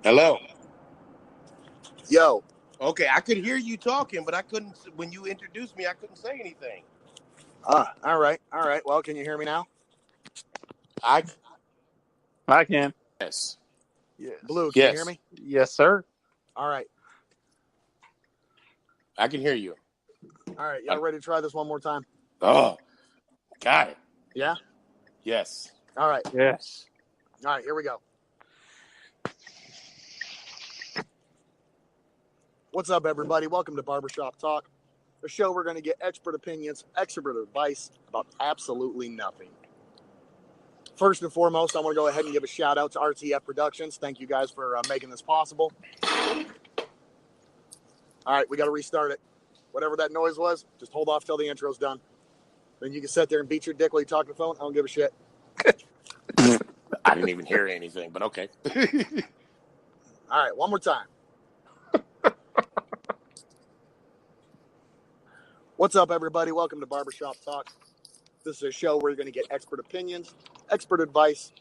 Hello. Yo. Okay, I could hear you talking, but I couldn't. When you introduced me, I couldn't say anything. All right. Well, can you hear me now? I can. Yes. Yes. Blue, can you hear me? Yes, sir. All right. I can hear you. All right. Y'all ready to try this one more time? Oh, got it. Yeah? Yes. All right. Yes. All right, here we go. What's up, everybody? Welcome to Barbershop Talk, a show we're going to get expert opinions, expert advice about absolutely nothing. First and foremost, I want to go ahead and give a shout out to RTF Productions. Thank you guys for making this possible. All right, we got to restart it. Whatever that noise was, just hold off till the intro's done. Then you can sit there and beat your dick while you talk on the phone. I don't give a shit. I didn't even hear anything, but okay. All right, one more time. What's up, everybody? Welcome to Barbershop Talk. This is a show where you're going to get expert opinions, expert advice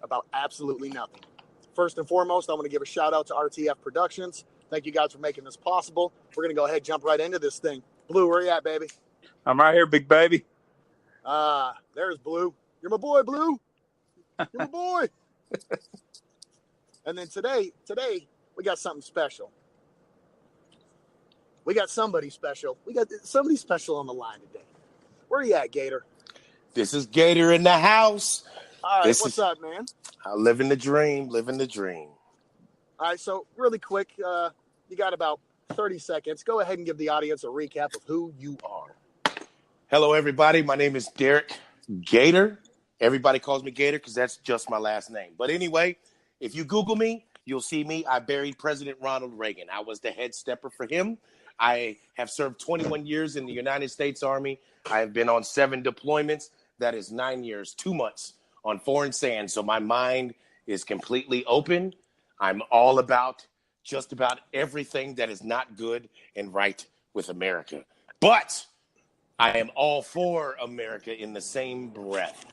about absolutely nothing. First and foremost, I want to give a shout out to RTF Productions. Thank you guys for making this possible. We're going to go ahead and jump right into this thing. Blue, where you at, baby? I'm right here, big baby. There's Blue. You're my boy, Blue. You're my boy. And then today, we got something special. We got somebody special. We got somebody special on the line today. Where you at, Gator? This is Gator in the house. All right, what's up, man? Living the dream. All right, so really quick, you got about 30 seconds. Go ahead and give the audience a recap of who you are. Hello, everybody. My name is Derek Gator. Everybody calls me Gator because that's just my last name. But anyway, if you Google me, you'll see me. I buried President Ronald Reagan. I was the head stepper for him. I have served 21 years in the United States Army. I have been on 7 deployments. That is 9 years, 2 months on foreign sand. So my mind is completely open. I'm all about just about everything that is not good and right with America. But I am all for America in the same breath.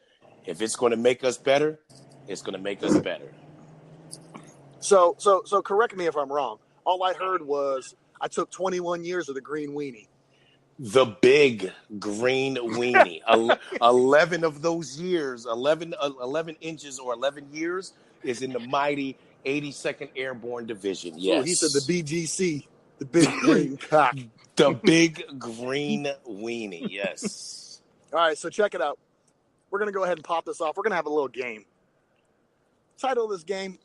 If it's going to make us better, it's going to make us better. So correct me if I'm wrong. All I heard was I took 21 years of the green weenie. The big green weenie. 11 of those years, 11 inches or 11 years is in the mighty 82nd Airborne Division. Yes. Ooh, he said the BGC, the big green cock. The big green weenie, yes. All right, so check it out. We're going to go ahead and pop this off. We're going to have a little game. Title of this game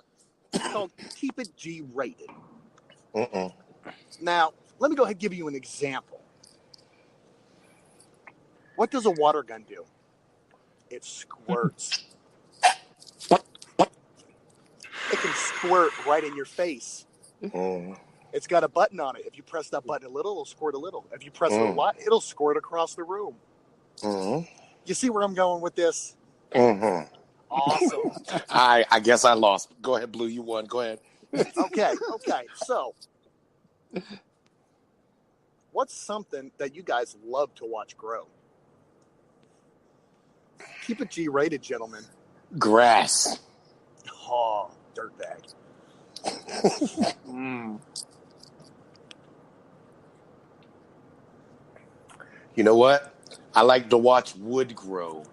is called Keep It G-Rated. Now, let me go ahead and give you an example. What does a water gun do? It squirts. It can squirt right in your face. It's got a button on it. If you press that button a little, it'll squirt a little. If you press it a lot, it'll squirt across the room. You see where I'm going with this? Awesome. I guess I lost. Go ahead, Blue. You won. Go ahead. Okay. So, what's something that you guys love to watch grow? Keep it G-rated, gentlemen. Grass. Oh, dirtbag. You know what? I like to watch wood grow.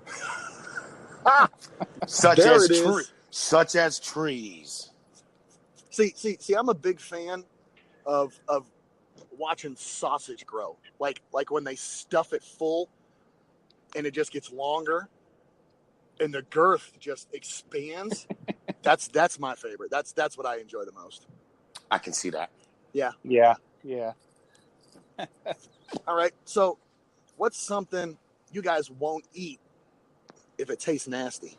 Such as trees. See, I'm a big fan of watching sausage grow. Like when they stuff it full and it just gets longer and the girth just expands. That's my favorite. That's what I enjoy the most. I can see that. Yeah. All right. So, what's something you guys won't eat if it tastes nasty?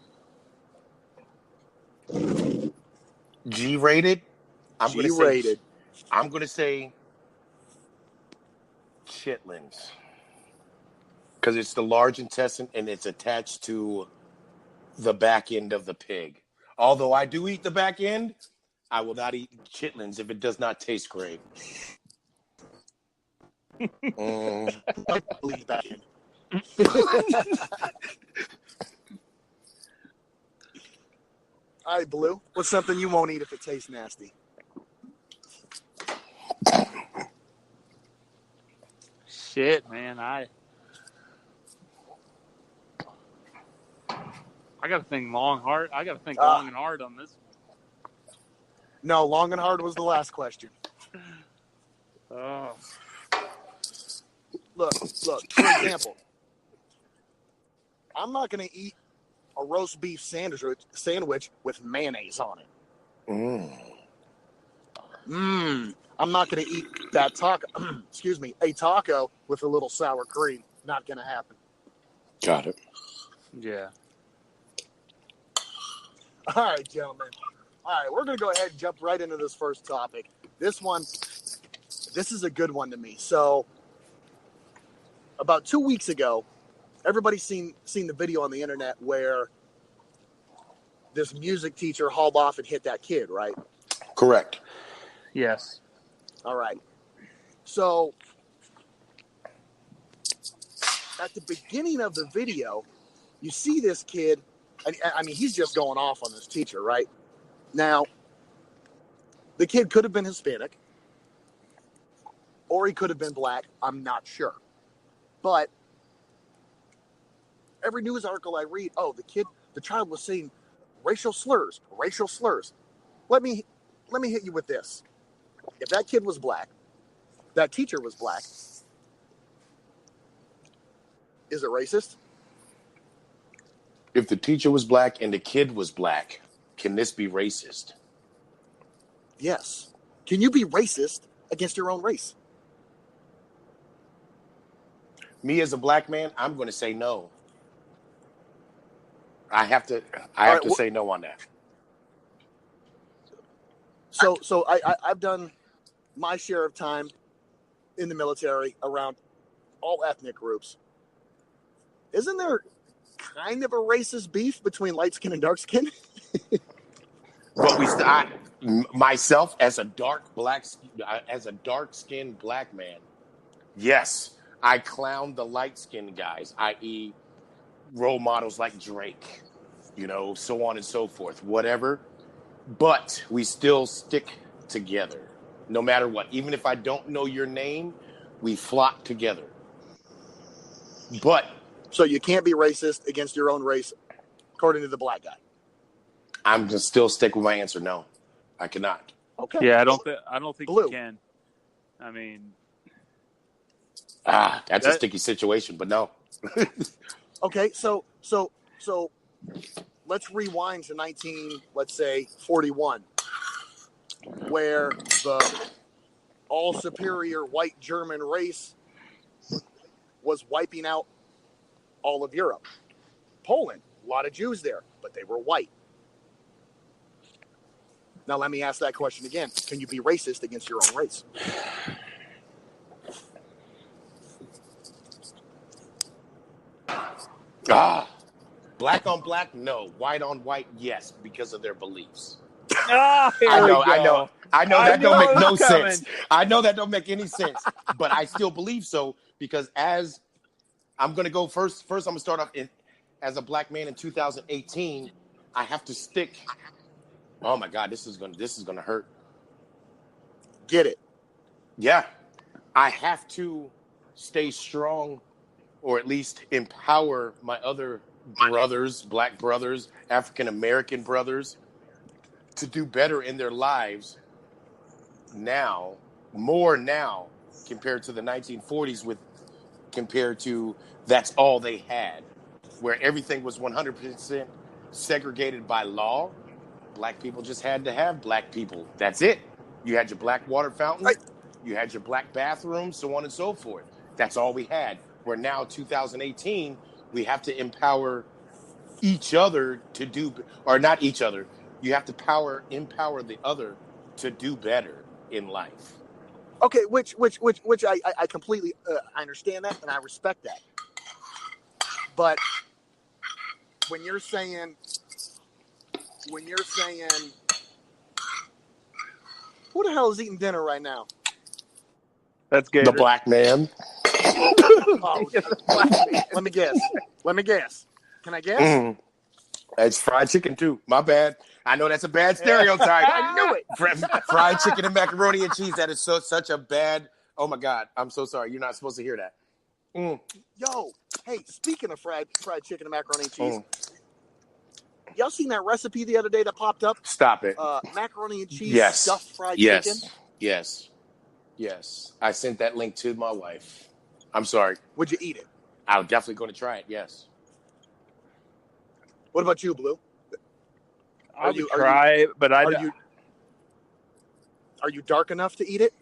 G-rated? G-rated. I'm going to say chitlins. Because it's the large intestine and it's attached to the back end of the pig. Although I do eat the back end, I will not eat chitlins if it does not taste great. Back end. All right, Blue. What's something you won't eat if it tastes nasty? Shit, man. I got to think long, hard. I got to think long and hard on this No, long and hard was the last question. one. Oh. Look. For example, I'm not going to eat a roast beef sandwich with mayonnaise on it. I'm not going to eat that taco. Excuse me, a taco with a little sour cream. Not going to happen. Got it. Yeah. All right, gentlemen. All right, we're going to go ahead and jump right into this first topic. This is a good one to me. So, about 2 weeks ago, everybody's seen the video on the internet where this music teacher hauled off and hit that kid, right? Correct. Yes. All right. So, at the beginning of the video, you see this kid, I mean, he's just going off on this teacher, right? Now, the kid could have been Hispanic, or he could have been black. I'm not sure. But every news article I read, the child was saying racial slurs. Let me hit you with this. If that kid was black, that teacher was black, is it racist? If the teacher was black and the kid was black, can this be racist? Yes. Can you be racist against your own race? Me as a black man, I'm going to say no. I have to say no on that. So I've done my share of time in the military around all ethnic groups. Isn't there kind of a racist beef between light skin and dark skin? But myself as a dark skinned black man, yes, I clown the light skinned guys, i.e., role models like Drake, so on and so forth, whatever. But we still stick together, no matter what. Even if I don't know your name, we flock together. But so you can't be racist against your own race, according to the black guy. I'm gonna still stick with my answer. No, I cannot. Okay. Yeah, I don't think Blue. you can. I mean, that's a sticky situation, but no. Okay, so let's rewind to 1941, where the all superior white German race was wiping out all of Europe. Poland, a lot of Jews there, but they were white. Now let me ask that question again. Can you be racist against your own race? Black on black, no. White on white, yes, because of their beliefs. I know that don't make no coming. sense. I know that don't make any sense, but I still believe so because as I'm going to go first, I'm going to start off as a black man in 2018. I have to stick. Oh my God, this is going to hurt. Get it? Yeah, I have to stay strong, or at least empower my other brothers, black brothers, African American brothers, to do better in their lives more now, compared to the 1940s compared to that's all they had, where everything was 100% segregated by law. Black people just had to have black people. That's it. You had your black water fountain, you had your black bathroom, so on and so forth. That's all we had. Where now, 2018, we have to empower each other to do, or not each other. You have to empower the other to do better in life. Okay, which I completely I understand that and I respect that. But when you're saying, who the hell is eating dinner right now? That's Gator. The black man. Oh, let me guess. Can I guess? It's fried chicken too. My bad. I know that's a bad stereotype. I knew it. Fried chicken and macaroni and cheese. That is such a bad. Oh my God! I'm so sorry. You're not supposed to hear that. Yo, hey, speaking of fried chicken and macaroni and cheese, y'all seen that recipe the other day that popped up? Stop it. Macaroni and cheese stuffed fried chicken. Yes. I sent that link to my wife. I'm sorry. Would you eat it? I'm definitely going to try it. Yes. What about you, Blue? I would try it, but are you dark enough to eat it?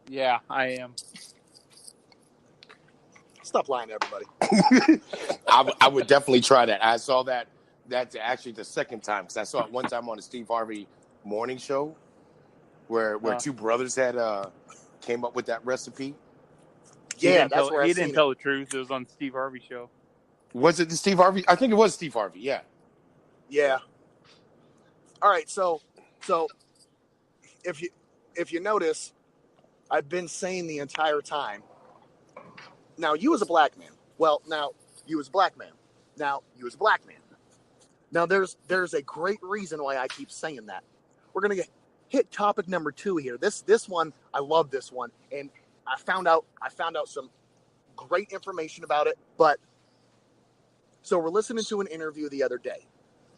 Yeah, I am. Stop lying to everybody. I would definitely try that. I saw that. That's actually the second time because I saw it one time on the Steve Harvey morning show, where two brothers had came up with that recipe. Yeah, that's where he didn't tell the truth. It was on Steve Harvey show. Was it the Steve Harvey? I think it was Steve Harvey. Yeah. Yeah. All right. So if you notice, I've been saying the entire time. Now you as a black man. Well, now you as a black man. Now you as a black man. Now there's a great reason why I keep saying that. We're gonna hit topic number 2 here. This one, I love this one, and I found out some great information about it. But so we're listening to an interview the other day,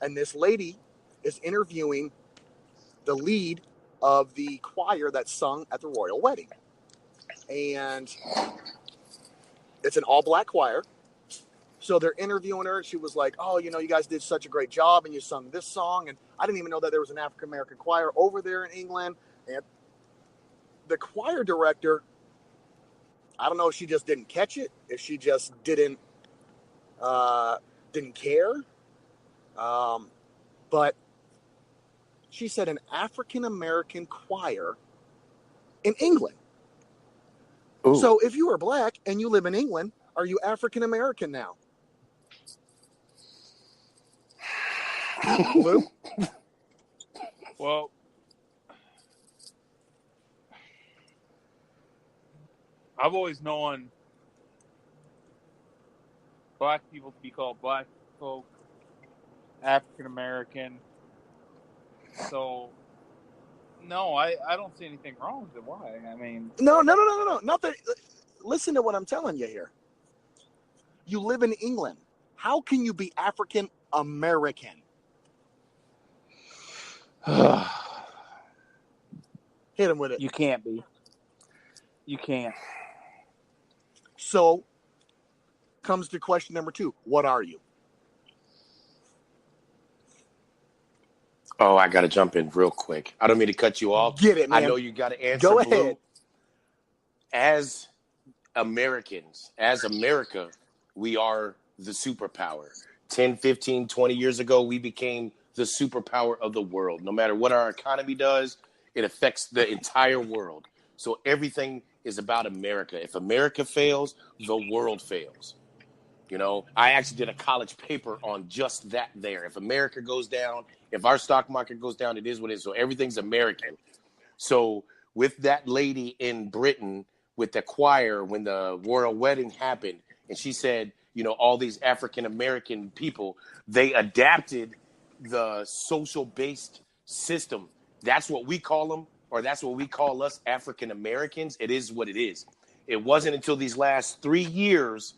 and this lady is interviewing the lead of the choir that sung at the royal wedding, and it's an all-black choir. So they're interviewing her, and she was like, "Oh, you guys did such a great job, and you sung this song, and I didn't even know that there was an African American choir over there in England." And the choir director, I don't know if she just didn't catch it, if she just didn't care, but she said an African American choir in England. Ooh. So if you are black and you live in England, are you African American now? Blue? Well, I've always known black people to be called black folk, African American. So, no, I don't see anything wrong with it. Why? I mean, no. Not that. Listen to what I'm telling you here. You live in England. How can you be African American? Hit him with it. You can't be. You can't. So, comes to question number 2. What are you? Oh, I got to jump in real quick. I don't mean to cut you off. Get it, man. I know you got to answer. Go Blue. ahead. As Americans, as America, we are the superpower. 10, 15, 20 years ago, we became the superpower of the world. No matter what our economy does, it affects the entire world. So everything is about America. If America fails, the world fails. I actually did a college paper on just that there. If America goes down, if our stock market goes down, it is what it is. So everything's American. So with that lady in Britain, with the choir, when the royal wedding happened, and she said, all these African-American people, they adapted the social-based system. That's what we call them, or that's what we call us African-Americans. It is what it is. It wasn't until these last 3 years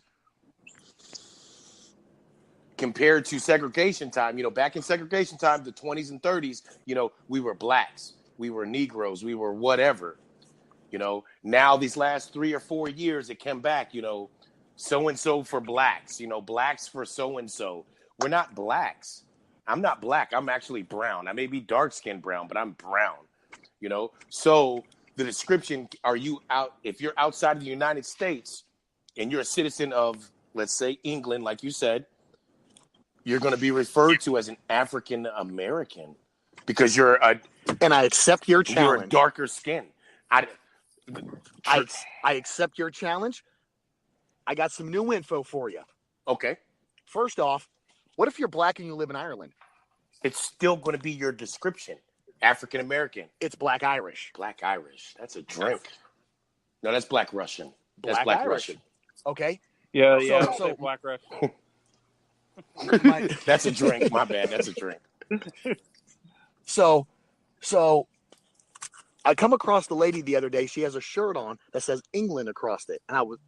compared to segregation time, back in segregation time, the 20s and 30s, we were blacks, we were Negroes, we were whatever, now these last 3 or 4 years, it came back, so-and-so for blacks, blacks for so-and-so. We're not blacks. I'm not black. I'm actually brown. I may be dark-skinned brown, but I'm brown, So the description, if you're outside of the United States and you're a citizen of, let's say, England, like you said, you're going to be referred to as an African American because and I accept your challenge. You're a darker skin. I accept your challenge. I got some new info for you. Okay. First off, what if you're black and you live in Ireland? It's still going to be your description. African American. It's Black Irish. Black Irish. That's a drink. No, that's Black Russian. That's Black Irish. Russian. Okay. Yeah. So Black Russian. That's a drink. My bad. That's a drink. So I come across the lady the other day. She has a shirt on that says England across it. And I was,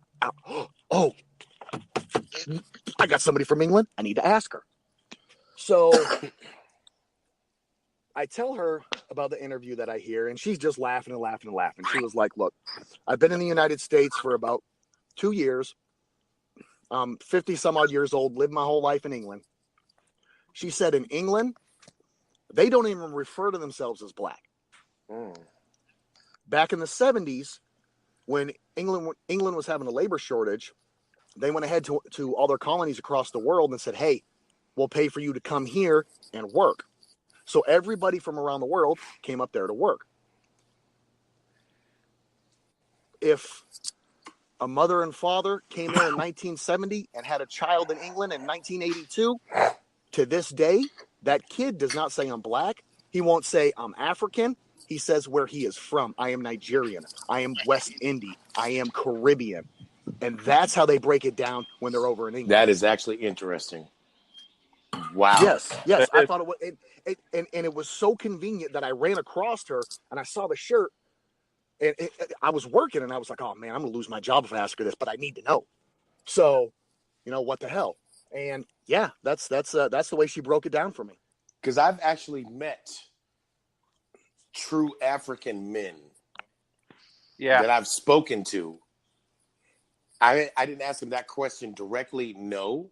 oh, I got somebody from England. I need to ask her. So I tell her about the interview that I hear, and she's just laughing and laughing and laughing. She was like, look, I've been in the United States for about 2 years. 50 some odd years old, lived my whole life in England. She said in England, they don't even refer to themselves as black. Back in the 70s, when England was having a labor shortage, they went ahead to all their colonies across the world and said, hey, we'll pay for you to come here and work. So everybody from around the world came up there to work. If a mother and father came there in 1970 and had a child in England in 1982, to this day, that kid does not say I'm black. He won't say I'm African. He says where he is from. I am Nigerian. I am West Indian. I am Caribbean. And that's how they break it down when they're over in England. That is actually interesting. Wow. Yes. I thought it was, and it was so convenient that I ran across her and I saw the shirt. And I was working and I was like, oh man, I'm going to lose my job if I ask her this, but I need to know. So, what the hell? And yeah, that's the way she broke it down for me. Because I've actually met true African men that I've spoken to. I didn't ask them that question directly, no,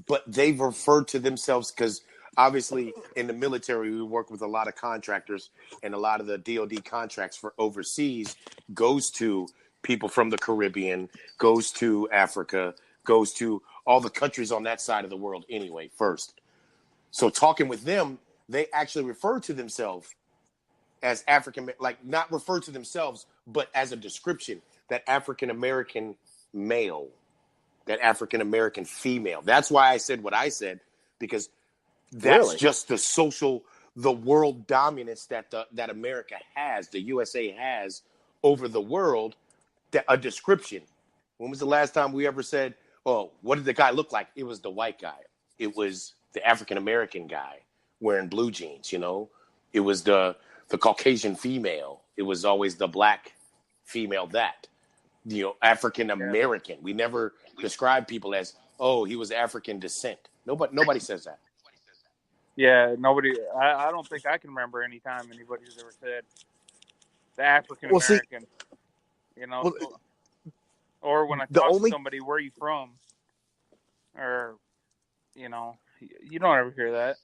but they've referred to themselves because obviously in the military we work with a lot of contractors, and a lot of the DoD contracts for overseas goes to people from the Caribbean, goes to Africa, goes to all the countries on that side of the world anyway first. So talking with them, they actually refer to themselves as African, like not refer to themselves, but as a description, that African American male, that African American female. That's why I said what I said, because that's just the world dominance that America has, the USA has over the world, a description. When was the last time we ever said, oh, what did the guy look like? It was the white guy. It was the African American guy wearing blue jeans, It was the Caucasian female. It was always the black female that. African American. We never describe people as, oh, he was African descent. Nobody says that. Yeah, nobody. I don't think I can remember any time anybody's ever said the African American. Or when I talk to somebody, where are you from? Or, you don't ever hear that.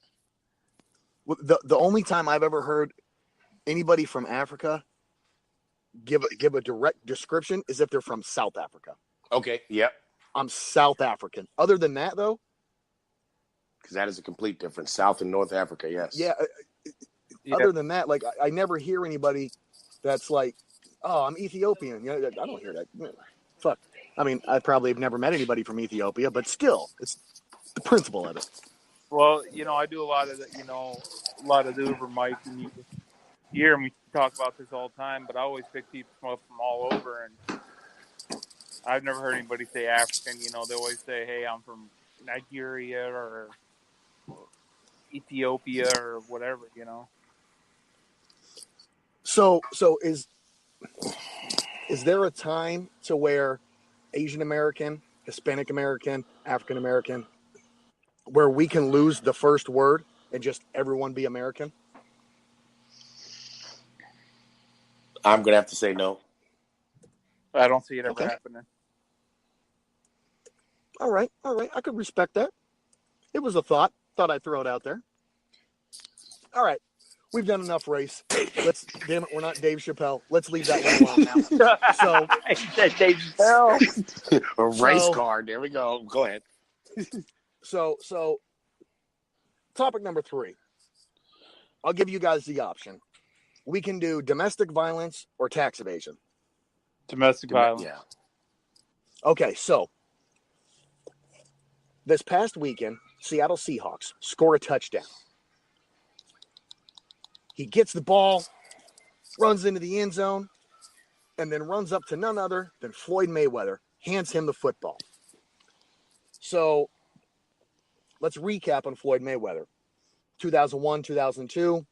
Well, the only time I've ever heard anybody from Africa give a direct description is if they're from South Africa. Okay, yep. I'm South African. Other than that, though, because that is a complete difference. South and North Africa, yes. Yeah. Other than that, like I never hear anybody that's like, oh, I'm Ethiopian. I don't hear that. Fuck. I mean, I probably have never met anybody from Ethiopia, but still, it's the principle of it. Well, I do a lot of the Uber mics, and you hear me talk about this all the time, but I always pick people up from all over, and I've never heard anybody say African. They always say, hey, I'm from Nigeria or Ethiopia or whatever, So is there a time to where Asian American, Hispanic American, African American, where we can lose the first word and just everyone be American? I'm going to have to say no. I don't see it ever happening. All right. I could respect that. It was a thought. Thought I'd throw it out there. All right. We've done enough race. Damn it, we're not Dave Chappelle. Let's leave that one alone now. So, Dave Chappelle. A race card. There we go. Go ahead. So topic number 3. I'll give you guys the option. We can do domestic violence or tax evasion. Domestic violence. Yeah. Okay, so this past weekend, Seattle Seahawks score a touchdown. He gets the ball, runs into the end zone, and then runs up to none other than Floyd Mayweather, hands him the football. So let's recap on Floyd Mayweather. 2001, 2002,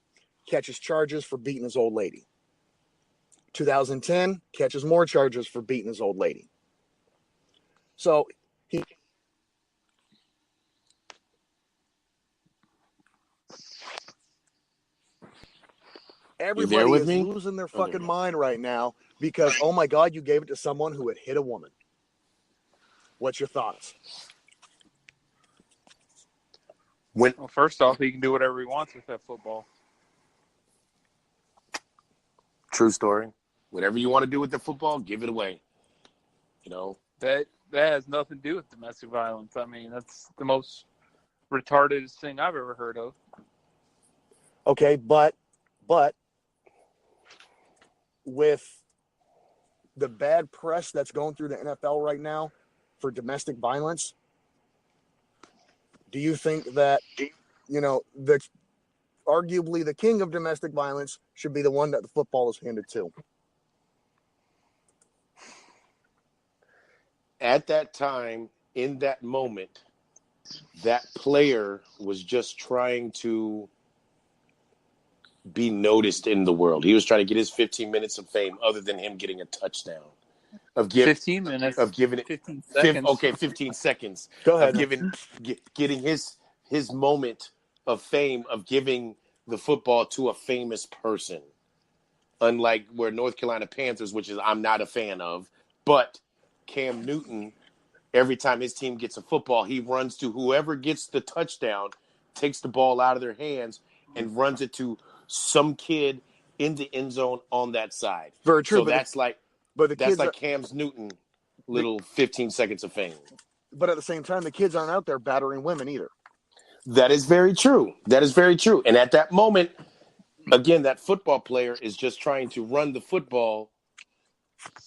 catches charges for beating his old lady. 2010, catches more charges for beating his old lady. So everybody is losing their fucking mind right now because, oh my God, you gave it to someone who had hit a woman. What's your thoughts? Well, first off, he can do whatever he wants with that football. True story. Whatever you want to do with the football, give it away. You know, that has nothing to do with domestic violence. I mean, that's the most retarded thing I've ever heard of. Okay, but with the bad press that's going through the NFL right now for domestic violence, do you think that, you know, arguably the king of domestic violence should be the one that the football is handed to? At that time, in that moment, that player was just trying to be noticed in the world. He was trying to get his 15 minutes of fame other than him getting a touchdown. 15 minutes. Of giving it 15 seconds. 15 seconds. Go ahead. Of getting his moment of fame of giving the football to a famous person. Unlike where North Carolina Panthers, which is I'm not a fan of, but Cam Newton, every time his team gets a football, he runs to whoever gets the touchdown, takes the ball out of their hands, and runs it to some kid in the end zone on that side. Very true. So that's like Cam's Newton little 15 seconds of fame. But at the same time, the kids aren't out there battering women either. That is very true. And at that moment, again, that football player is just trying to run the football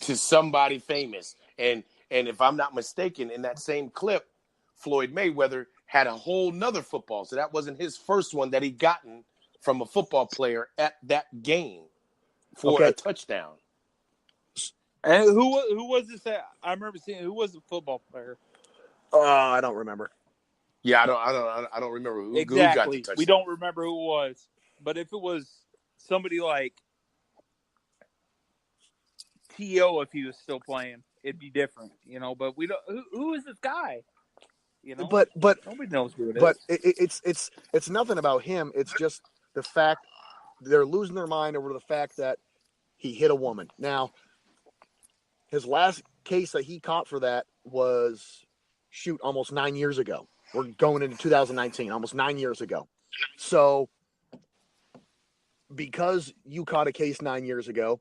to somebody famous. And if I'm not mistaken, in that same clip, Floyd Mayweather had a whole nother football. So that wasn't his first one that he gotten from a football player at that game for a touchdown. And who was this? I remember seeing who was the football player. I don't remember. Yeah, I don't remember who exactly. Who got the touchdown. We don't remember who it was, but if it was somebody like T.O., if he was still playing, it'd be different, you know. But we don't. Who is this guy? You know, but nobody knows who it is. But it's nothing about him. It's just the fact they're losing their mind over the fact that he hit a woman. Now, his last case that he caught for that was almost 9 years ago. We're going into 2019, almost 9 years ago. So, because you caught a case 9 years ago,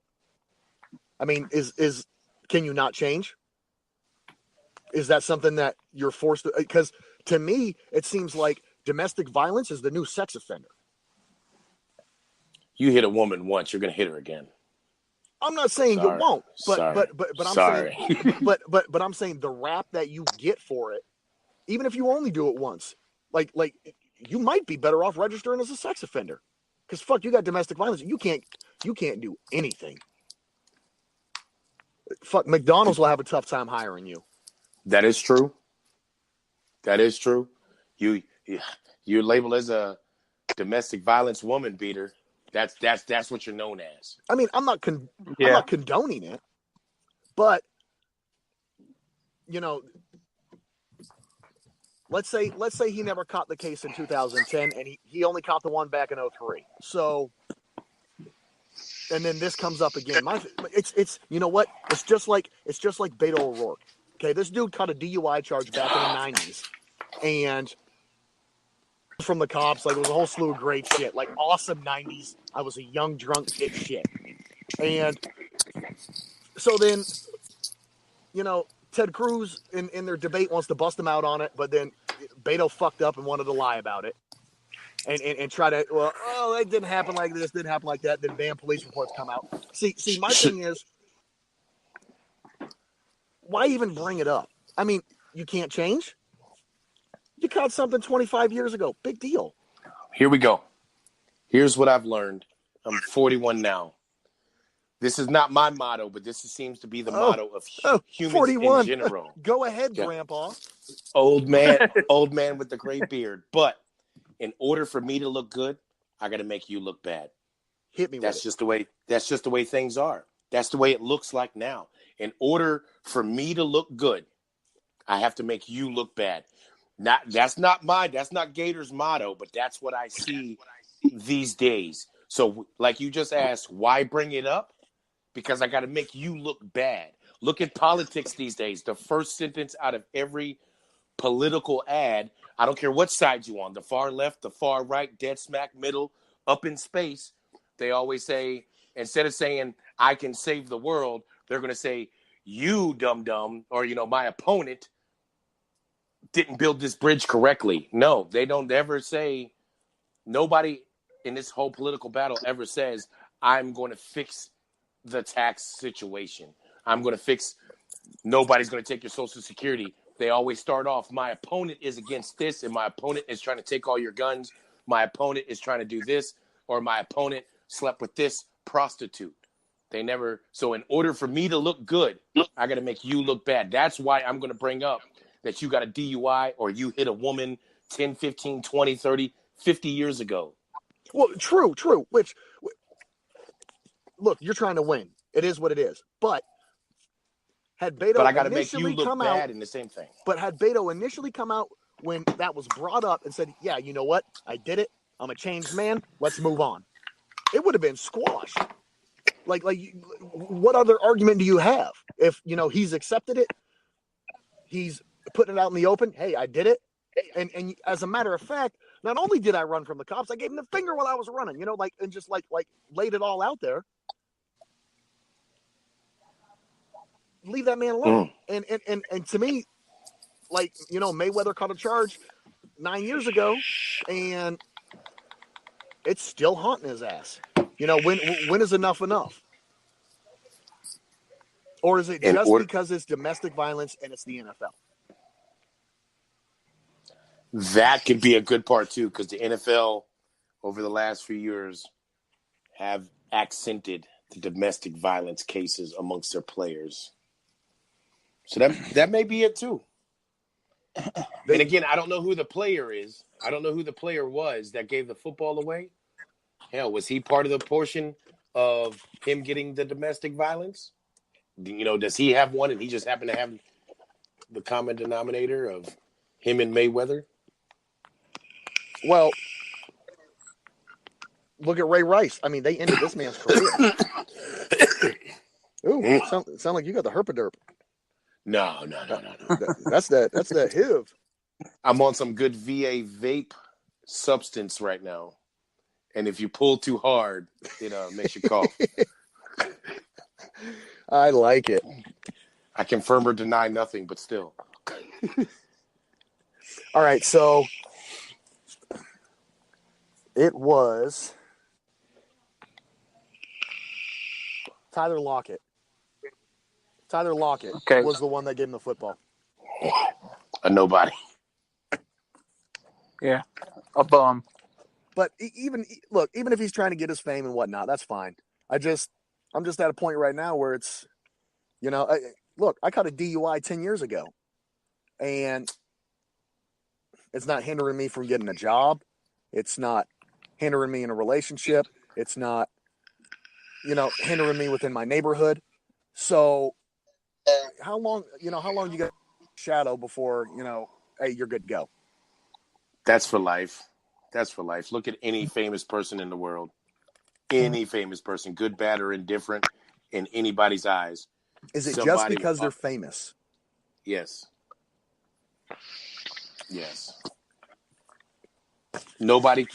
I mean, can you not change? Is that something that you're forced to? Because to me, it seems like domestic violence is the new sex offender. You hit a woman once, you're going to hit her again. I'm not saying you won't, but I'm Sorry. saying, but I'm saying the rap that you get for it, even if you only do it once, like you might be better off registering as a sex offender, because fuck, you got domestic violence, you can't do anything. Fuck, McDonald's will have a tough time hiring you. That is true. You're labeled as a domestic violence woman beater. That's what you're known as. I mean, I'm not condoning it, but you know, let's say he never caught the case in 2010, and he only caught the one back in 2003. So, and then this comes up again. It's you know what? It's just like Beto O'Rourke. Okay, this dude caught a DUI charge back in the 90s, and from the cops, like, it was a whole slew of great shit, like awesome 90s. I was a young drunk kid shit. And so then, you know, Ted Cruz in their debate wants to bust him out on it, but then Beto fucked up and wanted to lie about it and try to, it didn't happen like this, didn't happen like that. Then bam, police reports come out. See, my thing is, why even bring it up? I mean, you can't change. You caught something 25 years ago. Big deal. Here we go. Here's what I've learned. I'm 41 now. This is not my motto, but this seems to be the motto of humans 41. in general. Go ahead, Yeah. Grandpa. Old man with the gray beard. But in order for me to look good, I got to make you look bad. Hit me with it. That's just the way things are. That's the way it looks like now. In order for me to look good, I have to make you look bad. That's not Gator's motto, but that's what I see these days. So like you just asked, why bring it up? Because I got to make you look bad. Look at politics these days. The first sentence out of every political ad, I don't care what side you on, the far left, the far right, dead smack middle, up in space, they always say, instead of saying, I can save the world, they're going to say, you dum-dum, or, my opponent didn't build this bridge correctly. No, they don't ever say, nobody in this whole political battle ever says, I'm going to fix the tax situation. I'm going to fix, nobody's going to take your Social Security. They always start off, my opponent is against this, and my opponent is trying to take all your guns. My opponent is trying to do this, or my opponent slept with this prostitute. They never, so in order for me to look good, I got to make you look bad. That's why I'm going to bring up that you got a DUI or you hit a woman 10, 15, 20, 30, 50 years ago. Well, true. Which, look, you're trying to win. It is what it is. But had Beto But I got to make you look bad out, in the same thing. But had Beto initially come out when that was brought up and said, yeah, you know what? I did it. I'm a changed man. Let's move on. It would have been squashed. Like, what other argument do you have? If, he's accepted it, he's putting it out in the open. Hey, I did it. And as a matter of fact, not only did I run from the cops, I gave him the finger while I was running, and just laid it all out there. Leave that man alone. And to me, Mayweather caught a charge 9 years ago, and it's still haunting his ass. When is enough enough? Or is it just because it's domestic violence and it's the NFL? That could be a good part too, because the NFL over the last few years have accented the domestic violence cases amongst their players. So that may be it too. And again, I don't know who the player is. I don't know who the player was that gave the football away. Hell, was he part of the portion of him getting the domestic violence? Does he have one and he just happened to have the common denominator of him and Mayweather? Well, look at Ray Rice. I mean, they ended this man's career. Ooh, sound like you got the herpaderp. No. That's that HIV. I'm on some good VA vape substance right now. And if you pull too hard, it makes you cough. I like it. I confirm or deny nothing, but still. All right, so it was Tyler Lockett. Tyler Lockett was the one that gave him the football. A nobody. Yeah, a bum. But even if he's trying to get his fame and whatnot, that's fine. I'm just at a point right now where it's, I caught a DUI 10 years ago, and it's not hindering me from getting a job. It's not hindering me in a relationship. It's not, hindering me within my neighborhood. So how long you got shadow before, hey, you're good to go? That's for life. Look at any famous person in the world. Any famous person, good, bad, or indifferent, in anybody's eyes. Is it just because they're famous? Yes. Nobody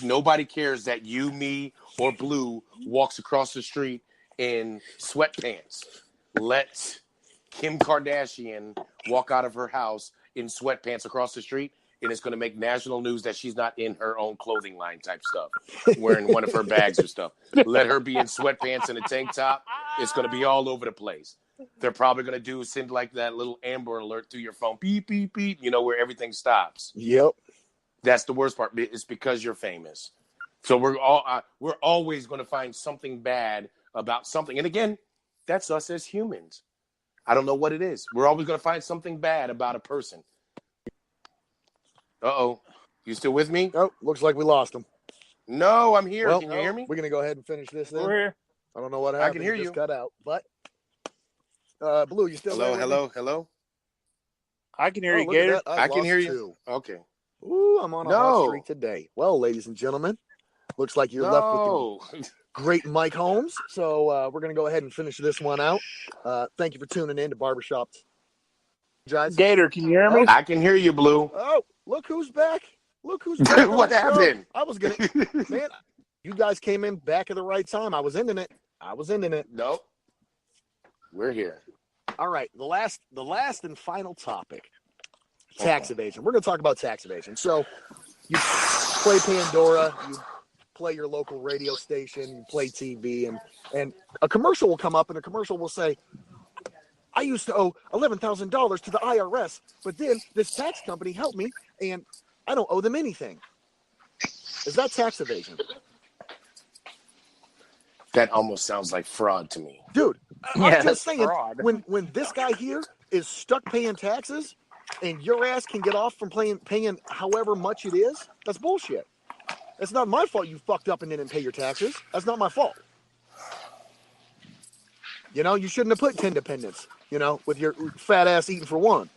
cares that you, me, or Blue walks across the street in sweatpants. Let Kim Kardashian walk out of her house in sweatpants across the street, and it's going to make national news that she's not in her own clothing line type stuff, wearing one of her bags or stuff. Let her be in sweatpants and a tank top. It's going to be all over the place. They're probably going to send like that little Amber Alert through your phone, beep, beep, beep, where everything stops. Yep. That's the worst part. It's because you're famous. So we're always going to find something bad about something. And again, That's us as humans. I don't know what it is. We're always going to find something bad about a person. Uh-oh. You still with me? Oh, looks like we lost him. No, I'm here. Well, Can you hear me? We're going to go ahead and finish this then. We're here. I don't know what happened. I can hear It just you. cut out. But, Blue, you still there? Hello. I can hear you, Look at Gator. that. I can lost hear you. too. Okay. Ooh, I'm on a hot streak today. Well, ladies and gentlemen, looks like you're left with the great Mike Holmes. So we're going to go ahead and finish this one out. Thank you for tuning in to Barbershop. Gator, can you hear me? I can hear you, Blue. Oh, look who's back. Look who's back. What happened? I was going to, man, you guys came in back at the right time. I was ending it. Nope. We're here. All right. The last and final topic. Tax evasion. We're going to talk about tax evasion. So you play Pandora, you play your local radio station, you play TV, and a commercial will come up, and a commercial will say, I used to owe $11,000 to the IRS, but then this tax company helped me, and I don't owe them anything. Is that tax evasion? That almost sounds like fraud to me. Dude, I'm just saying, fraud. when this guy here is stuck paying taxes, and your ass can get off from paying however much it is, that's bullshit. It's not my fault you fucked up and didn't pay your taxes. That's not my fault. You know, you shouldn't have put 10 dependents, with your fat ass eating for one.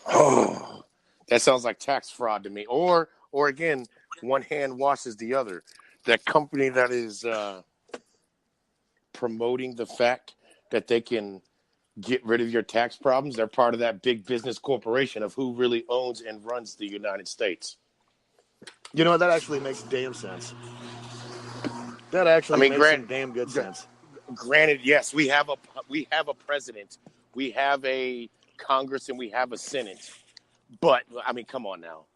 Oh, that sounds like tax fraud to me. Or again, one hand washes the other. That company that is promoting the fact that they can get rid of your tax problems, they're part of that big business corporation of who really owns and runs the United States. You know, that actually makes damn sense. That actually makes some damn good sense. Granted, yes, we have a president, we have a Congress, and we have a Senate. But I mean, come on now.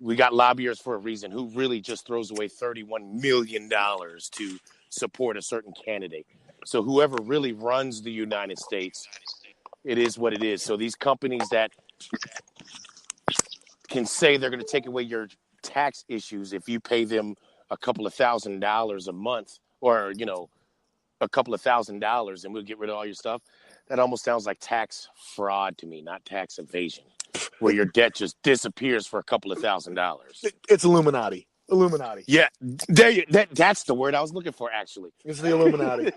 We got lobbyists for a reason who really just throws away $31 million to support a certain candidate. So whoever really runs the United States, it is what it is. So these companies that can say they're going to take away your tax issues if you pay them a couple of $1,000s a month, or, a couple of $1,000, and we'll get rid of all your stuff. That almost sounds like tax fraud to me, not tax evasion, where your debt just disappears for a couple of $1,000. It's Illuminati. Yeah, that's the word I was looking for, actually. It's the Illuminati.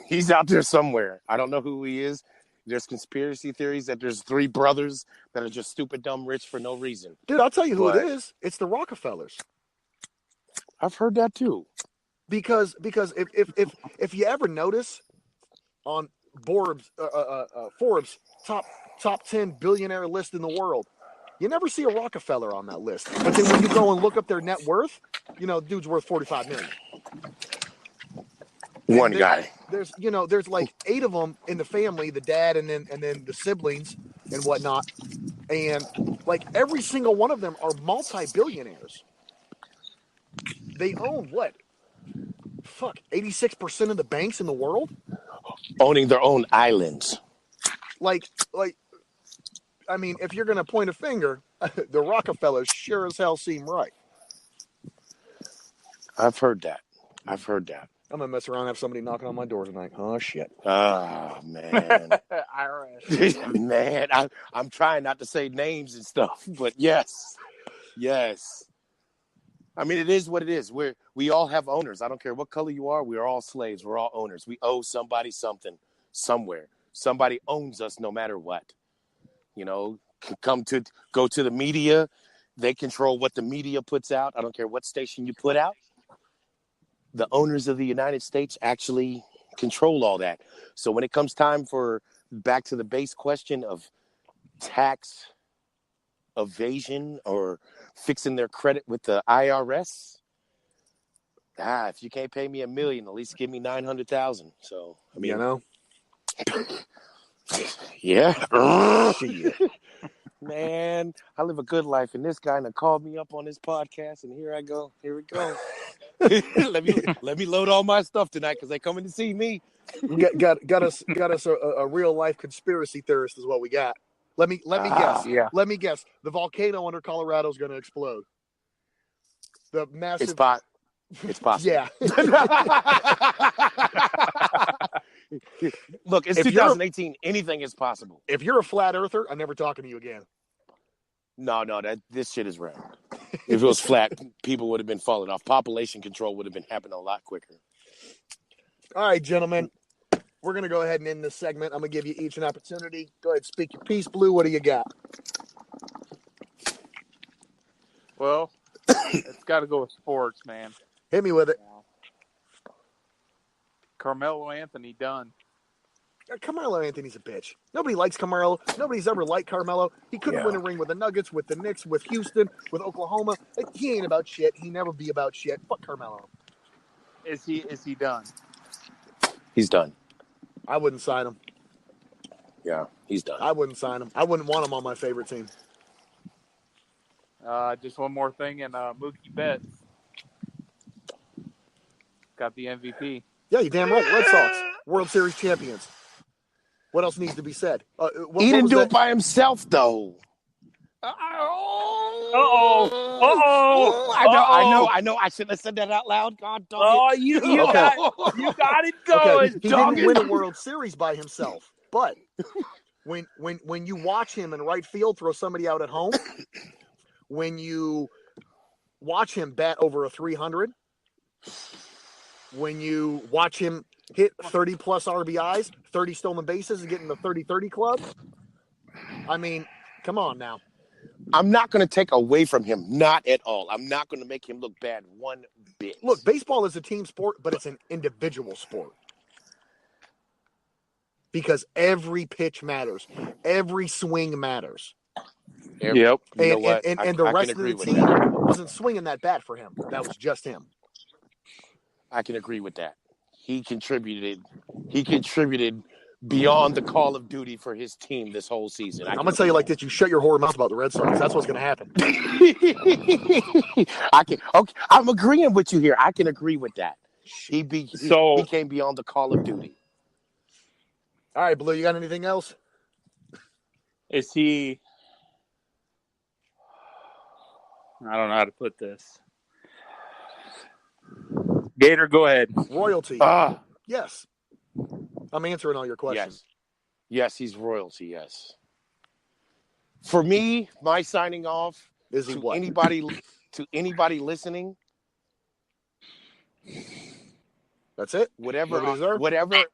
He's out there somewhere. I don't know who he is. There's conspiracy theories that there's 3 brothers that are just stupid, dumb, rich for no reason. Dude, I'll tell you who it is. It's the Rockefellers. I've heard that too. Because if you ever notice on Forbes top 10 billionaire list in the world, you never see a Rockefeller on that list. But then when you go and look up their net worth, dude's worth $45 million. One guy. There's like 8 of them in the family, the dad and then the siblings and whatnot. And like every single one of them are multi-billionaires. They own what? 86% of the banks in the world? Owning their own islands. Like, I mean, if you're going to point a finger, the Rockefellers sure as hell seem right. I've heard that. I'm going to mess around and have somebody knocking on my door tonight. Oh, shit. Oh, man. IRS. Man, I'm trying not to say names and stuff, but yes. I mean, it is what it is. We all have owners. I don't care what color you are. We are all slaves. We're all owners. We owe somebody something somewhere. Somebody owns us no matter what. Go to the media. They control what the media puts out. I don't care what station you put out. The owners of the United States actually control all that. So when it comes time for back to the base question of tax evasion or fixing their credit with the IRS, if you can't pay me $1 million, at least give me $900,000. So I mean, yeah. Man, I live a good life, and this guy called me up on this podcast, and here I go. Here we go. let me load all my stuff tonight because they coming to see me. Got us a real life conspiracy theorist is what we got. Let me guess. Yeah. Let me guess. The volcano under Colorado is going to explode. The massive. It's possible. Yeah. Look, it's If you're- 2018. Anything is possible. If you're a flat earther, I'm never talking to you again. No, this shit is round. If it was flat, people would have been falling off. Population control would have been happening a lot quicker. All right, gentlemen. We're going to go ahead and end this segment. I'm going to give you each an opportunity. Go ahead, speak your piece. Blue, what do you got? Well, it's got to go with sports, man. Hit me with it. Carmelo Anthony done. Carmelo Anthony's a bitch. Nobody likes Carmelo. Nobody's ever liked Carmelo. He couldn't Yeah. win a ring with the Nuggets, with the Knicks, with Houston, with Oklahoma. He ain't about shit. He never be about shit. Fuck Carmelo. Is he done? He's done. I wouldn't sign him. Yeah, he's done. I wouldn't sign him. I wouldn't want him on my favorite team. Just one more thing, and Mookie Betts got the MVP. Yeah, you damn right. Red Sox, World Series champions. What else needs to be said? He didn't do it by himself, though. I know. I shouldn't have said that out loud. God dog Oh, it. you Okay. got it going. Okay, he didn't win a World Series by himself, but when you watch him in right field throw somebody out at home, when you watch him bat over a 300, when you watch him hit 30 plus RBIs, 30 stolen bases, and get in the 30-30 club, I mean, come on now. I'm not going to take away from him. Not at all. I'm not going to make him look bad one bit. Look, baseball is a team sport, but it's an individual sport. Because every pitch matters. Every swing matters. Yep. You know And, what? and, I- and the I can rest of agree the with team that. wasn't swinging that bat for him. That was just him. I can agree with that. He contributed beyond the call of duty for his team this whole season. I'm going to tell you like this. You shut your whore mouth about the Red Sox. That's what's going to happen. I'm agreeing with you here. I can agree with that. He So- came beyond the call of duty. All right, Blue, you got anything else? Is he? I don't know how to put this. Gator, go ahead. Royalty. Ah, Yes. I'm answering all your questions. yes, he's royalty. Yes. For me, my signing off Is he to what? anybody listening, That's it? whatever. Nobody's there?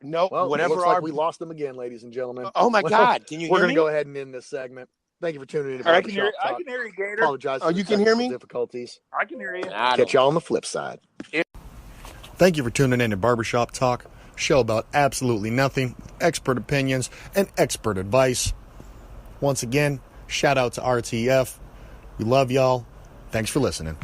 No, Well, whatever. it looks like we lost him again, ladies and gentlemen. Oh my Well, God! Can you We're hear going me? to go ahead and end this segment. Thank you for tuning in to I can hear. Barbershop I Talk. can hear you, Gator. Apologize for Oh, the you can hear technical me? difficulties. I can hear you. I Catch don't- y'all on the flip side. Thank you for tuning in to Barbershop Talk, show about absolutely nothing, expert opinions, and expert advice. Once again, shout out to RTF. We love y'all. Thanks for listening.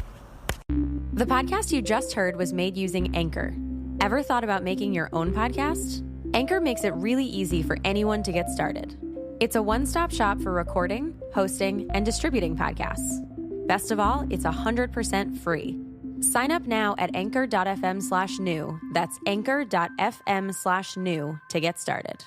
The podcast you just heard was made using Anchor. Ever thought about making your own podcast? Anchor makes it really easy for anyone to get started. It's a one-stop shop for recording, hosting, and distributing podcasts. Best of all, it's 100% free. Sign up now at anchor.fm/new. That's anchor.fm/new to get started.